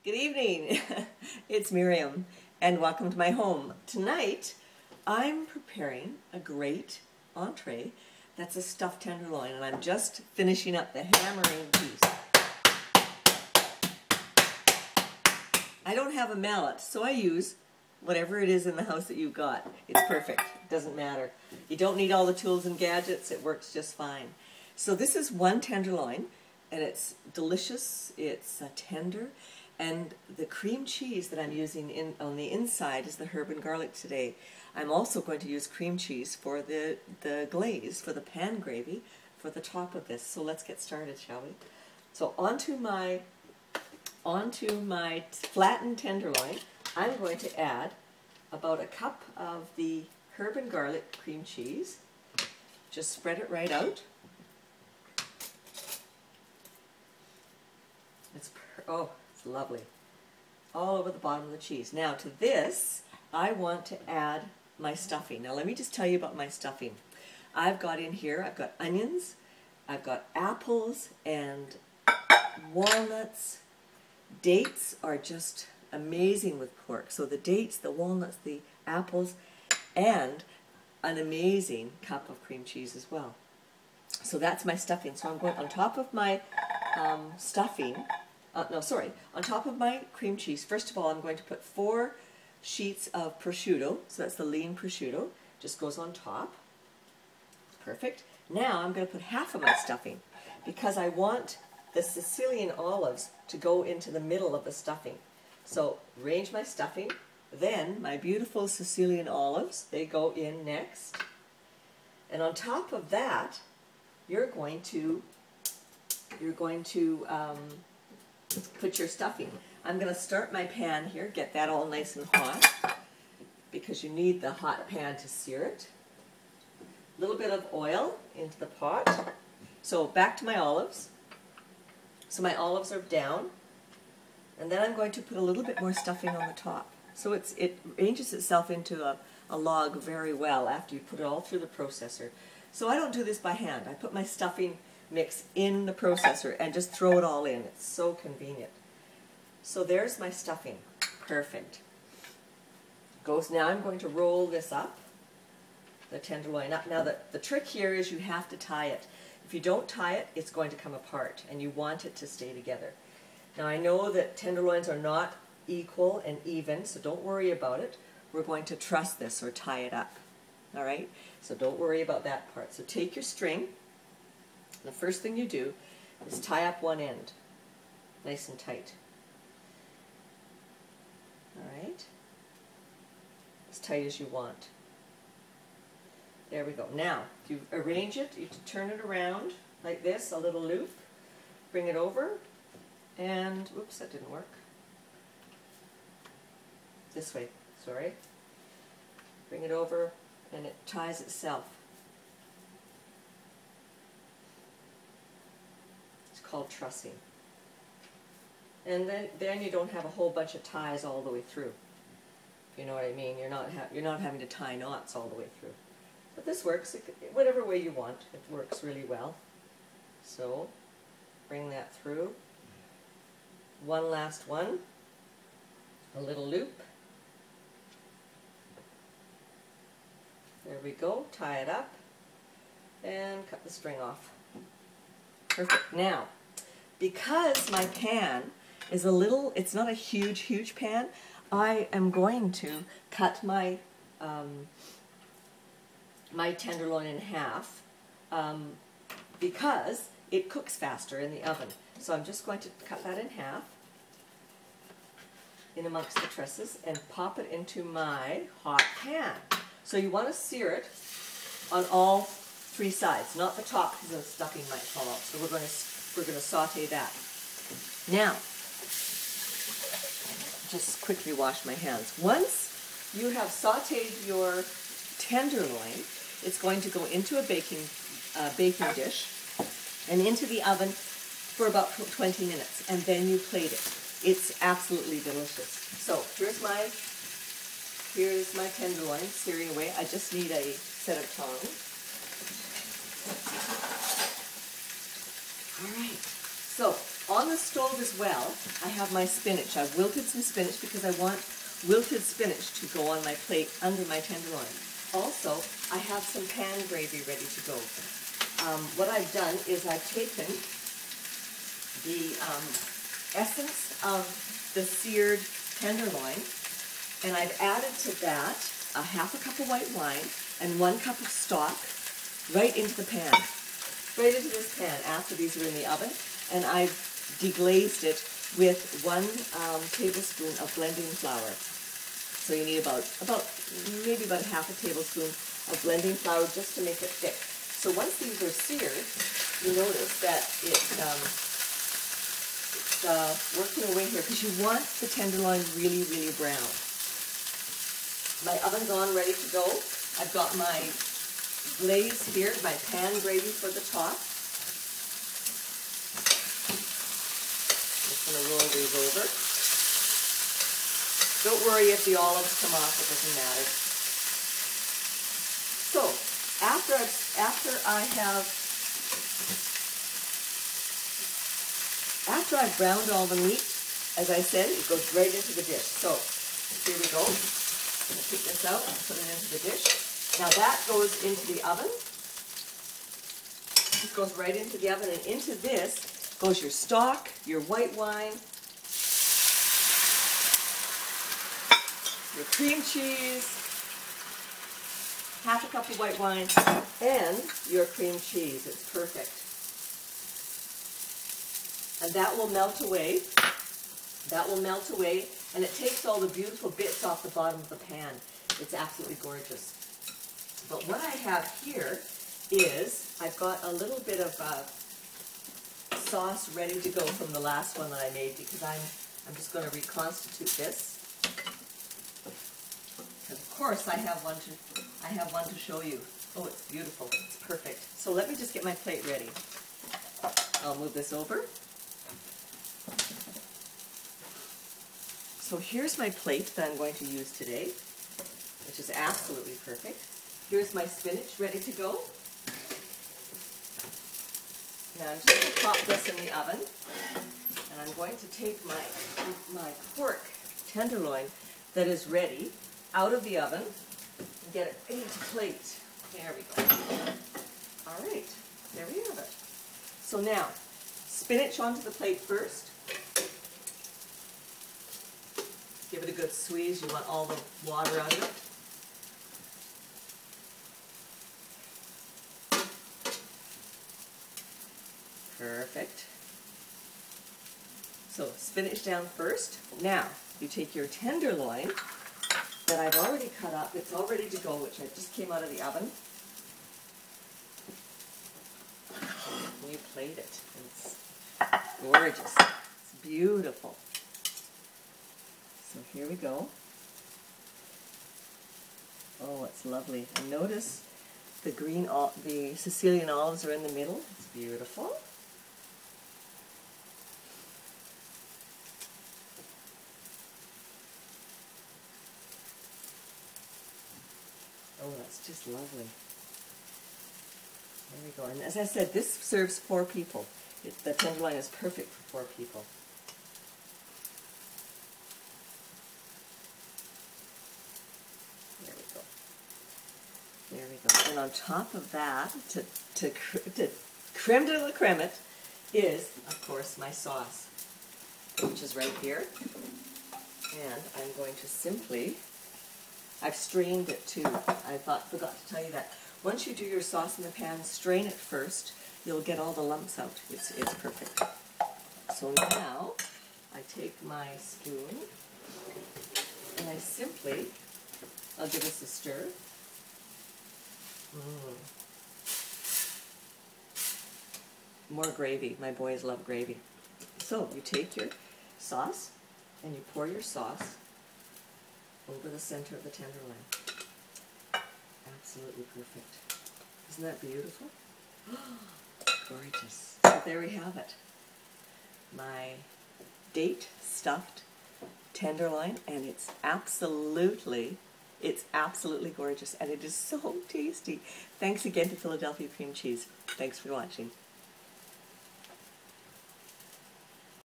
Good evening. It's Miriam and welcome to my home. Tonight I'm preparing a great entree that's a stuffed tenderloin, and I'm just finishing up the hammering piece. I don't have a mallet, so I use whatever it is in the house that you've got. It's perfect. It doesn't matter. You don't need all the tools and gadgets. It works just fine. So this is one tenderloin, and it's delicious. It's tender. And the cream cheese that I'm using on the inside is the herb and garlic today. I'm also going to use cream cheese for the glaze, for the pan gravy, for the top of this. So let's get started, shall we? So onto my flattened tenderloin, I'm going to add about a cup of the herb and garlic cream cheese. Just spread it right out. It's lovely. All over the bottom of the cheese. Now to this, I want to add my stuffing. Now let me just tell you about my stuffing. I've got in here, I've got onions, I've got apples and walnuts. Dates are just amazing with pork. So the dates, the walnuts, the apples, and an amazing cup of cream cheese as well. So that's my stuffing. So I'm going on top of my on top of my cream cheese. First of all, I'm going to put 4 sheets of prosciutto. So that's the lean prosciutto. Just goes on top. Perfect. Now I'm going to put half of my stuffing because I want the Sicilian olives to go into the middle of the stuffing. So arrange my stuffing. Then my beautiful Sicilian olives, they go in next. And on top of that, you're going to put your stuffing. I'm going to start my pan here, get that all nice and hot, because you need the hot pan to sear it. A little bit of oil into the pot. So back to my olives. So my olives are down, and then I'm going to put a little bit more stuffing on the top. So it arranges itself into a log very well after you put it all through the processor. So I don't do this by hand. I put my stuffing mix in the processor and just throw it all in. It's so convenient. So there's my stuffing. Perfect. Now I'm going to roll this up, the tenderloin up. Now the trick here is you have to tie it. If you don't tie it, it's going to come apart, and you want it to stay together. Now I know that tenderloins are not equal and even, so don't worry about it. We're going to truss this or tie it up. All right? So don't worry about that part. So take your string. The first thing you do is tie up one end, nice and tight. All right? As tight as you want. There we go. Now, if you arrange it, you turn it around like this, a little loop, bring it over, and, oops, that didn't work. This way, sorry. Bring it over, and it ties itself. It's called trussing. And then you don't have a whole bunch of ties all the way through. If you know what I mean. You're not having to tie knots all the way through. But this works, whatever way you want, it works really well. So, bring that through. One last one, a little loop. There we go, tie it up, and cut the string off. Perfect. Now, because my pan is it's not a huge pan, I am going to cut my my tenderloin in half because it cooks faster in the oven. So I'm just going to cut that in half in amongst the trusses and pop it into my hot pan. So you want to sear it on all 3 sides, not the top because the stuffing might fall out. So we're going to saute that. Now, just quickly wash my hands. Once you have sauteed your tenderloin, it's going to go into a baking dish and into the oven for about 20 minutes, and then you plate it. It's absolutely delicious. So here's my tenderloin searing away. I just need a set of tongs. All right. So On the stove as well, I have my spinach. I've wilted some spinach because I want wilted spinach to go on my plate under my tenderloin. Also, I have some pan gravy ready to go. What I've done is I've taken the essence of the seared tenderloin, and I've added to that a half a cup of white wine and 1 cup of stock right into the pan. Right into this pan after these are in the oven, and I've deglazed it with 1 tablespoon of blending flour. So you need maybe about half a tablespoon of blending flour just to make it thick. So once these are seared, you notice that it's working away here because you want the tenderloin really, really brown. My oven's on, ready to go. I've got my glaze here, my pan gravy for the top. I'm just going to roll these over. Don't worry if the olives come off, it doesn't matter. So, after I've browned all the meat, as I said, it goes right into the dish. So, here we go. I'm going to take this out and put it into the dish. Now that goes into the oven. It goes right into the oven, and into this goes your stock, your white wine, your cream cheese, half a cup of white wine, and your cream cheese. It's perfect. And that will melt away. That will melt away, and it takes all the beautiful bits off the bottom of the pan. It's absolutely gorgeous. But what I have here is I've got a little bit of sauce ready to go from the last one that I made, because I'm just going to reconstitute this. Because of course I have one to show you. Oh, it's beautiful. It's perfect. So let me just get my plate ready. I'll move this over. So here's my plate that I'm going to use today, which is absolutely perfect. Here's my spinach ready to go. Now I'm just going to pop this in the oven, and I'm going to take my pork tenderloin that is ready out of the oven and get it into plate. There we go. All right, there we have it. So now, spinach onto the plate first. Give it a good squeeze. You want all the water out of it. Perfect. So spinach down first. Now you take your tenderloin that I've already cut up. It's all ready to go, which I just came out of the oven. And you plate it. It's gorgeous. It's beautiful. So here we go. Oh, it's lovely. And notice the Sicilian olives are in the middle. It's beautiful. Oh, that's just lovely. There we go. And as I said, this serves 4 people. The tenderloin is perfect for 4 people. There we go. There we go. And on top of that, to creme de la creme it, is, of course, my sauce, which is right here. And I'm going to simply... I've strained it too. I forgot to tell you that. Once you do your sauce in the pan, strain it first. You'll get all the lumps out. It's perfect. So now I take my spoon and I simply, I'll give this a stir. More gravy. My boys love gravy. So you take your sauce and you pour your sauce over the center of the tenderloin. Absolutely perfect. Isn't that beautiful? Gorgeous. So there we have it. My date stuffed tenderloin, and it's absolutely gorgeous, and it is so tasty. Thanks again to Philadelphia Cream Cheese. Thanks for watching.